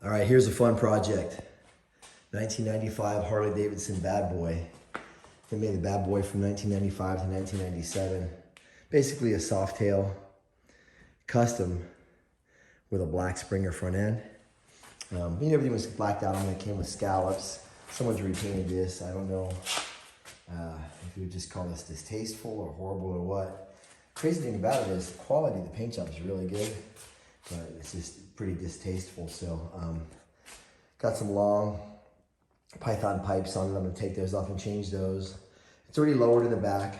All right, here's a fun project. 1995 Harley-Davidson Bad Boy. They made a Bad Boy from 1995 to 1997. Basically a Softail custom with a black Springer front end. Everything was blacked out on it. It came with scallops. Someone's repainted this. I don't know if you would just call this distasteful or horrible or what. Crazy thing about it is the quality of the paint job is really good, but it's just pretty distasteful. So got some long Python pipes on it. I'm gonna take those off and change those. It's already lowered in the back.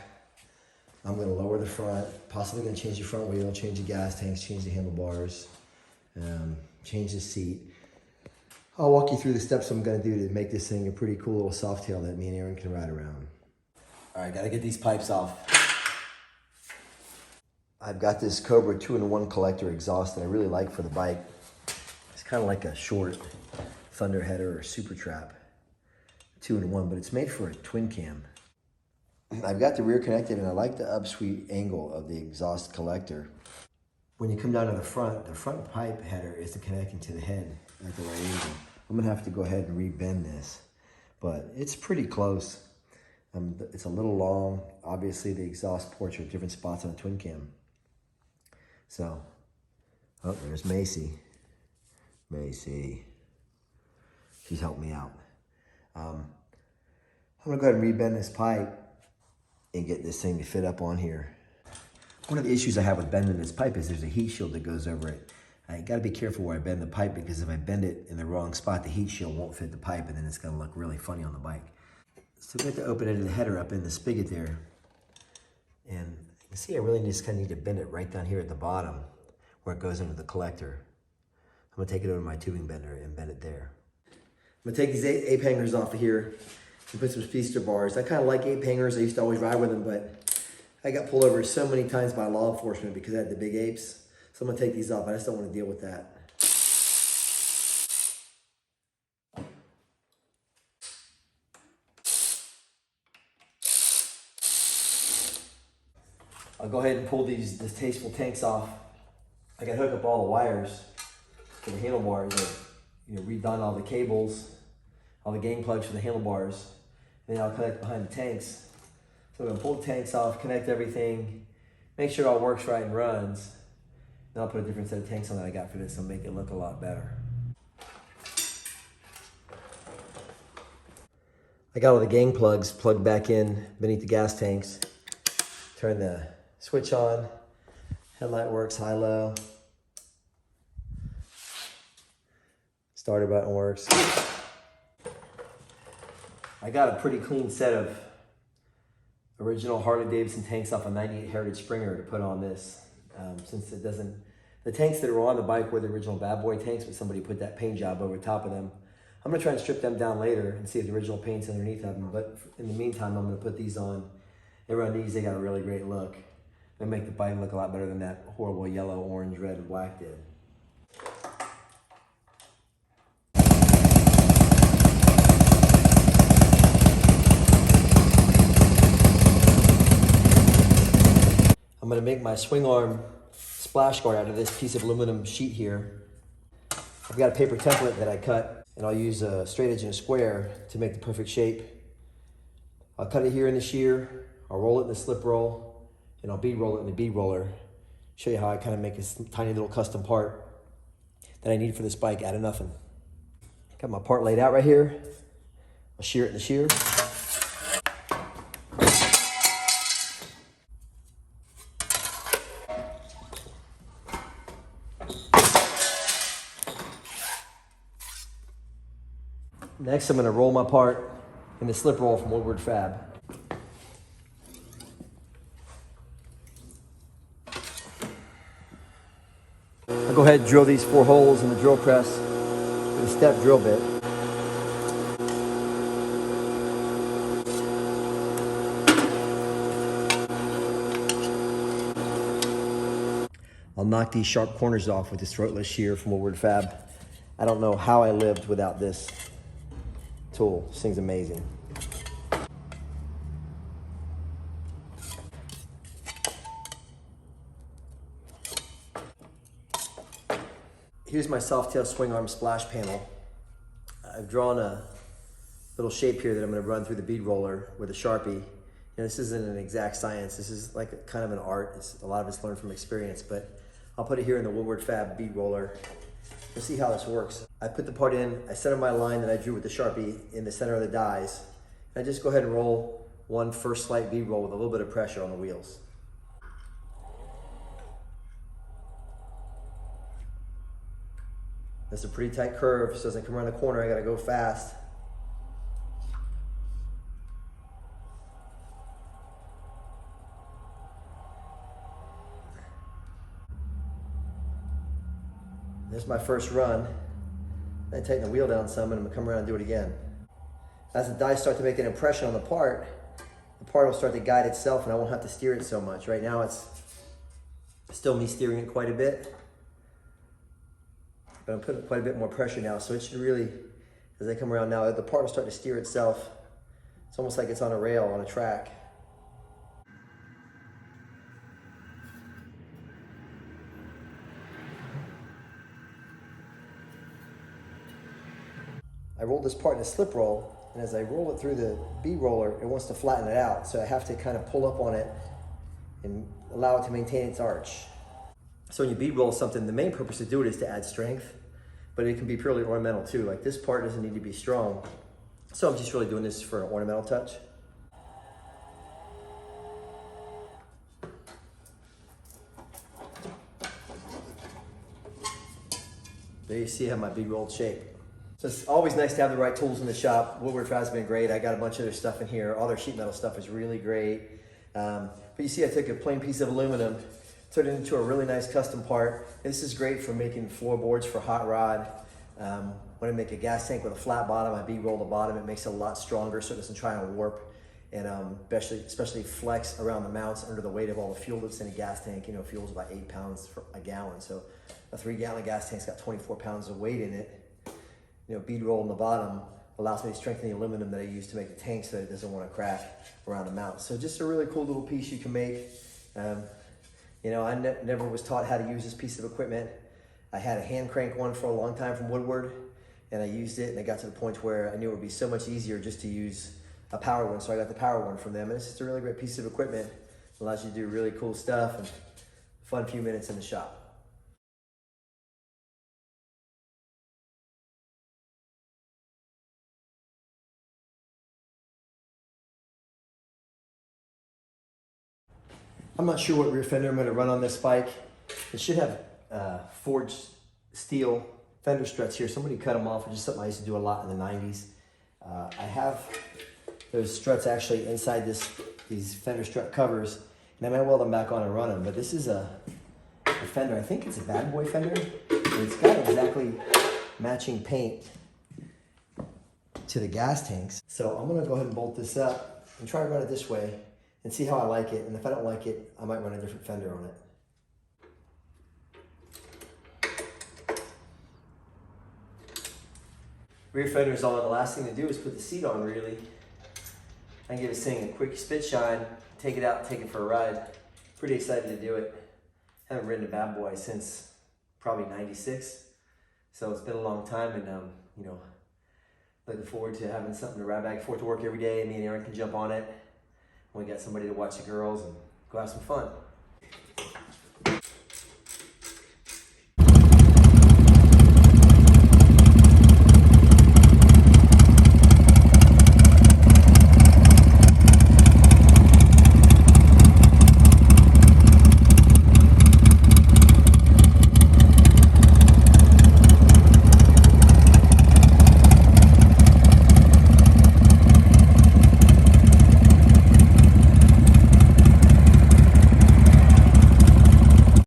I'm gonna lower the front, possibly gonna change the front wheel, change the gas tanks, change the handlebars, change the seat. I'll walk you through the steps I'm gonna do to make this thing a pretty cool little Softail that me and Aaron can ride around. All right, gotta get these pipes off. I've got this Cobra 2-in-1 collector exhaust that I really like for the bike. It's kind of like a short Thunder header or Super Trap 2-in-1, but it's made for a twin cam. I've got the rear connected and I like the upsweep angle of the exhaust collector. When you come down to the front pipe header is connecting to the head at the right angle. I'm gonna have to go ahead and re-bend this, but it's pretty close. It's a little long. Obviously the exhaust ports are at different spots on a twin cam. So, oh, there's Macy. Macy. She's helped me out. I'm gonna go ahead and re-bend this pipe and get this thing to fit up on here. One of the issues I have with bending this pipe is there's a heat shield that goes over it. I gotta be careful where I bend the pipe, because if I bend it in the wrong spot, the heat shield won't fit the pipe and then it's gonna look really funny on the bike. So we have to open it of the header up in the spigot there. And you can see I really just kind of need to bend it right down here at the bottom where it goes into the collector. I'm gonna take it over to my tubing bender and bend it there. I'm gonna take these ape hangers off of here and put some speedster bars. I kind of like ape hangers. I used to always ride with them, but I got pulled over so many times by law enforcement because I had the big apes. So I'm gonna take these off. I just don't want to deal with that. I'll go ahead and pull these distasteful tanks off. I got to hook up all the wires for the handlebars. Redone all the cables, all the gang plugs for the handlebars. And then I'll connect behind the tanks. So I'm gonna pull the tanks off, connect everything, make sure it all works right and runs. Then I'll put a different set of tanks on that I got for this and make it look a lot better. I got all the gang plugs plugged back in beneath the gas tanks. Turn the switch on, headlight works high-low. Starter button works. I got a pretty clean set of original Harley-Davidson tanks off a 98 Heritage Springer to put on this. Since it doesn't, the tanks that were on the bike were the original Bad Boy tanks, but somebody put that paint job over top of them. I'm gonna try and strip them down later and see if the original paint's underneath of them, but in the meantime, I'm gonna put these on. They run these, they got a really great look. They make the bike look a lot better than that horrible yellow, orange, red, and black did. I'm gonna make my Swingarm Splashboard out of this piece of aluminum sheet here. I've got a paper template that I cut, and I'll use a straight edge and a square to make the perfect shape. I'll cut it here in the shear, I'll roll it in the slip roll, and I'll bead roll it in the bead roller. Show you how I kind of make this tiny little custom part that I need for this bike out of nothing. Got my part laid out right here. I'll shear it in the shear. Next, I'm going to roll my part in the slip roll from Woodward Fab. I'll go ahead and drill these 4 holes in the drill press with a step drill bit. I'll knock these sharp corners off with this throatless shear from Woodward Fab. I don't know how I lived without this tool. This thing's amazing. Here's my Softail Swingarm splash panel. I've drawn a little shape here that I'm going to run through the bead roller with a Sharpie. This isn't an exact science. This is like kind of an art. A lot of it's learned from experience, but I'll put it here in the Woodward Fab bead roller. We'll see how this works. I put the part in, I center my line that I drew with the Sharpie in the center of the dies. And I just go ahead and roll one first slight bead roll with a little bit of pressure on the wheels. That's a pretty tight curve, so as I come around the corner, I gotta go fast. There's my first run. I tighten the wheel down some and I'm gonna come around and do it again. As the dies start to make an impression on the part will start to guide itself and I won't have to steer it so much. Right now it's still me steering it quite a bit, but I'm putting quite a bit more pressure now, so it should really, as I come around now, the part will start to steer itself. It's almost like it's on a rail, on a track. I rolled this part in a slip roll, and as I roll it through the bead roller, it wants to flatten it out, so I have to kind of pull up on it and allow it to maintain its arch. So when you bead roll something, the main purpose to do it is to add strength, but it can be purely ornamental too. Like this part doesn't need to be strong, so I'm just really doing this for an ornamental touch. There you see how my bead rolled shape. So it's always nice to have the right tools in the shop. Woodward has been great. I got a bunch of their stuff in here. All their sheet metal stuff is really great. But you see I took a plain piece of aluminum, turned it into a really nice custom part. This is great for making floorboards for hot rod. When I make a gas tank with a flat bottom, I bead roll the bottom. It makes it a lot stronger so it doesn't try and warp. And especially flex around the mounts under the weight of all the fuel that's in a gas tank. You know, fuel's about 8 pounds a gallon. So a 3-gallon gas tank's got 24 pounds of weight in it. You know, bead roll in the bottom allows me to strengthen the aluminum that I use to make the tank so that it doesn't want to crack around the mount. So just a really cool little piece you can make. You know, I never was taught how to use this piece of equipment. I had a hand crank one for a long time from Woodward, and I used it, and I got to the point where I knew it would be so much easier just to use a power one, so I got the power one from them. And it's just a really great piece of equipment. It allows you to do really cool stuff and fun few minutes in the shop. I'm not sure what rear fender I'm going to run on this bike. It should have forged steel fender struts here. Somebody cut them off, which is something I used to do a lot in the 90s. I have those struts actually inside these fender strut covers, and I might weld them back on and run them. But this is a fender. I think it's a bad boy fender. And it's got exactly matching paint to the gas tanks. So I'm going to go ahead and bolt this up and try to run it this way and see how I like it. And if I don't like it, I might run a different fender on it. Rear fender's on. The last thing to do is put the seat on, really. I can give this thing a quick spit shine, take it out, and take it for a ride. Pretty excited to do it. Haven't ridden a bad boy since probably 96. So it's been a long time, and you know, looking forward to having something to ride back and forth to work every day. Me and Aaron can jump on it. We got somebody to watch the girls and go have some fun.